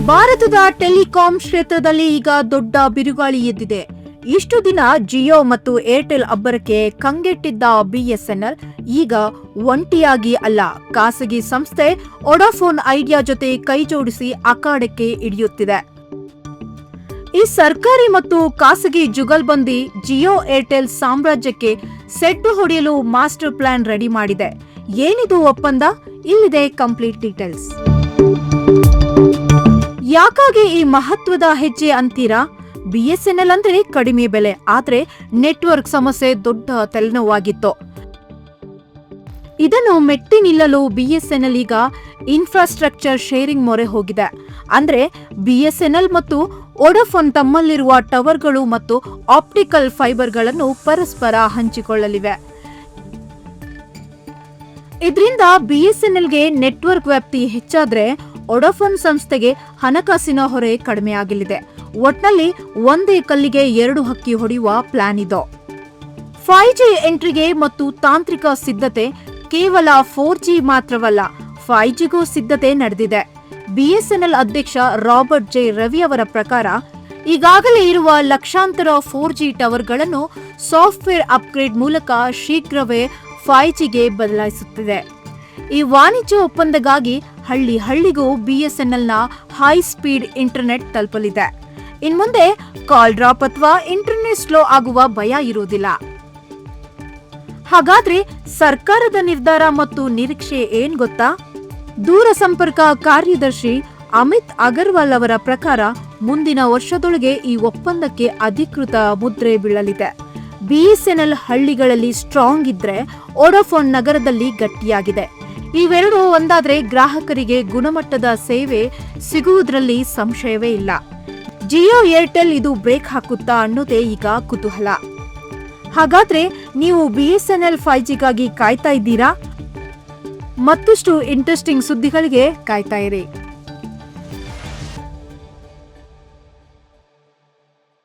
ಭಾರತದ ಟೆಲಿಕಾಂ ಕ್ಷೇತ್ರದಲ್ಲಿ ಈಗ ದೊಡ್ಡ ಬಿರುಗಾಳಿ ಎದ್ದಿದೆ. ಇಷ್ಟು ದಿನ ಜಿಯೋ ಮತ್ತು ಏರ್ಟೆಲ್ ಅಬ್ಬರಕ್ಕೆ ಕಂಗೆಟ್ಟಿದ್ದ ಬಿಎಸ್ಎನ್ಎಲ್ ಈಗ ಒಂಟಿಯಾಗಿ ಅಲ್ಲ, ಖಾಸಗಿ ಸಂಸ್ಥೆ ವೊಡಾಫೋನ್ ಐಡಿಯಾ ಜೊತೆ ಕೈಜೋಡಿಸಿ ಅಖಾಡಕ್ಕೆ ಇಳಿಯುತ್ತಿದೆ. ಈ ಸರ್ಕಾರಿ ಮತ್ತು ಖಾಸಗಿ ಜುಗಲ್ಬಂದಿ ಜಿಯೋ ಏರ್ಟೆಲ್ ಸಾಮ್ರಾಜ್ಯಕ್ಕೆ ಸೆಡ್ಡು ಹೊಡೆಯಲು ಮಾಸ್ಟರ್ ಪ್ಲಾನ್ ರೆಡಿ ಮಾಡಿದೆ. ಏನಿದು ಒಪ್ಪಂದ? ಇಲ್ಲಿದೆ ಕಂಪ್ಲೀಟ್ ಡೀಟೇಲ್ಸ್. ಯಾಕಾಗಿ ಈ ಮಹತ್ವದ ಹೆಜ್ಜೆ ಅಂತೀರಾ? ಬಿಎಸ್ಎನ್ಎಲ್ ಅಂದ್ರೆ ಕಡಿಮೆ ಬೆಲೆ, ಆದ್ರೆ ನೆಟ್ವರ್ಕ್ ಸಮಸ್ಯೆ ದೊಡ್ಡ ತಲೆನೋವಾಗಿತ್ತು. ಇದನ್ನು ಮೆಟ್ಟಿ ನಿಲ್ಲಲು ಬಿಎಸ್ಎನ್ಎಲ್ ಈಗ ಇನ್ಫ್ರಾಸ್ಟ್ರಕ್ಚರ್ ಶೇರಿಂಗ್ ಮೊರೆ ಹೋಗಿದೆ. ಅಂದ್ರೆ ಬಿಎಸ್ಎನ್ಎಲ್ ಮತ್ತು ವೊಡಾಫೋನ್ ತಮ್ಮಲ್ಲಿರುವ ಟವರ್ಗಳು ಮತ್ತು ಆಪ್ಟಿಕಲ್ ಫೈಬರ್ಗಳನ್ನು ಪರಸ್ಪರ ಹಂಚಿಕೊಳ್ಳಲಿವೆ. ಇದರಿಂದ ಬಿಎಸ್ಎನ್ಎಲ್ಗೆ ನೆಟ್ವರ್ಕ್ ವ್ಯಾಪ್ತಿ ಹೆಚ್ಚಾದ್ರೆ ವೊಡಾಫೋನ್ ಸಂಸ್ಥೆಗೆ ಹಣಕಾಸಿನ ಹೊರೆ ಕಡಿಮೆಯಾಗಲಿದೆ. ಒಟ್ನಲ್ಲಿ ಒಂದೇ ಕಲ್ಲಿಗೆ ಎರಡು ಹಕ್ಕಿ ಹೊಡೆಯುವ ಪ್ಲಾನ್ ಇದು. 5G ಎಂಟ್ರಿಗೆ ಮತ್ತು ತಾಂತ್ರಿಕ ಸಿದ್ಧತೆ ಕೇವಲ 4G ಮಾತ್ರವಲ್ಲ, 5Gಗೂ ಸಿದ್ಧತೆ ನಡೆದಿದೆ. ಬಿಎಸ್ಎನ್ಎಲ್ ಅಧ್ಯಕ್ಷ ರಾಬರ್ಟ್ ಜೆ ರವಿ ಅವರ ಪ್ರಕಾರ ಈಗಾಗಲೇ ಇರುವ ಲಕ್ಷಾಂತರ 4G ಟವರ್ಗಳನ್ನು ಸಾಫ್ಟ್ವೇರ್ ಅಪ್ಗ್ರೇಡ್ ಮೂಲಕ ಶೀಘ್ರವೇ 5Gಗೆ ಬದಲಾಯಿಸುತ್ತಿದೆ. ಈ ವಾಣಿಜ್ಯ ಒಪ್ಪಂದಕ್ಕಾಗಿ ಹಳ್ಳಿಗೂ ಬಿಎಸ್ಎನ್ಎಲ್ನ ಹೈ ಸ್ಪೀಡ್ ಇಂಟರ್ನೆಟ್ ತಲುಪಲಿದೆ. ಇನ್ಮುಂದೆ ಕಾಲ್ ಡ್ರಾಪ್ ಅಥವಾ ಇಂಟರ್ನೆಟ್ ಸ್ಲೋ ಆಗುವ ಭಯ ಇರುವುದಿಲ್ಲ. ಹಾಗಾದ್ರೆ ಸರ್ಕಾರದ ನಿರ್ಧಾರ ಮತ್ತು ನಿರೀಕ್ಷೆ ಏನ್ ಗೊತ್ತಾ? ದೂರ ಸಂಪರ್ಕ ಕಾರ್ಯದರ್ಶಿ ಅಮಿತ್ ಅಗರ್ವಾಲ್ ಅವರ ಪ್ರಕಾರ ಮುಂದಿನ ವರ್ಷದೊಳಗೆ ಈ ಒಪ್ಪಂದಕ್ಕೆ ಅಧಿಕೃತ ಮುದ್ರೆ ಬೀಳಲಿದೆ. ಬಿಎಸ್ಎನ್ಎಲ್ ಹಳ್ಳಿಗಳಲ್ಲಿ ಸ್ಟ್ರಾಂಗ್ ಇದ್ರೆ ವೊಡಾಫೋನ್ ನಗರದಲ್ಲಿ ಗಟ್ಟಿಯಾಗಿದೆ. ಇವೆರಡೂ ಒಂದಾದ್ರೆ ಗ್ರಾಹಕರಿಗೆ ಗುಣಮಟ್ಟದ ಸೇವೆ ಸಿಗುವುದರಲ್ಲಿ ಸಂಶಯವೇ ಇಲ್ಲ. ಜಿಯೋ ಏರ್ಟೆಲ್ ಇದು ಬ್ರೇಕ್ ಹಾಕುತ್ತಾ ಅನ್ನೋದೇ ಈಗ ಕುತೂಹಲ. ಹಾಗಾದ್ರೆ ನೀವು ಬಿಎಸ್ಎನ್ಎಲ್ 5Gಗಾಗಿ ಕಾಯ್ತಾ ಇದ್ದೀರಾ? ಮತ್ತಷ್ಟು ಇಂಟ್ರೆಸ್ಟಿಂಗ್ ಸುದ್ದಿಗಳಿಗೆ ಕಾಯ್ತಾ ಇರಿ.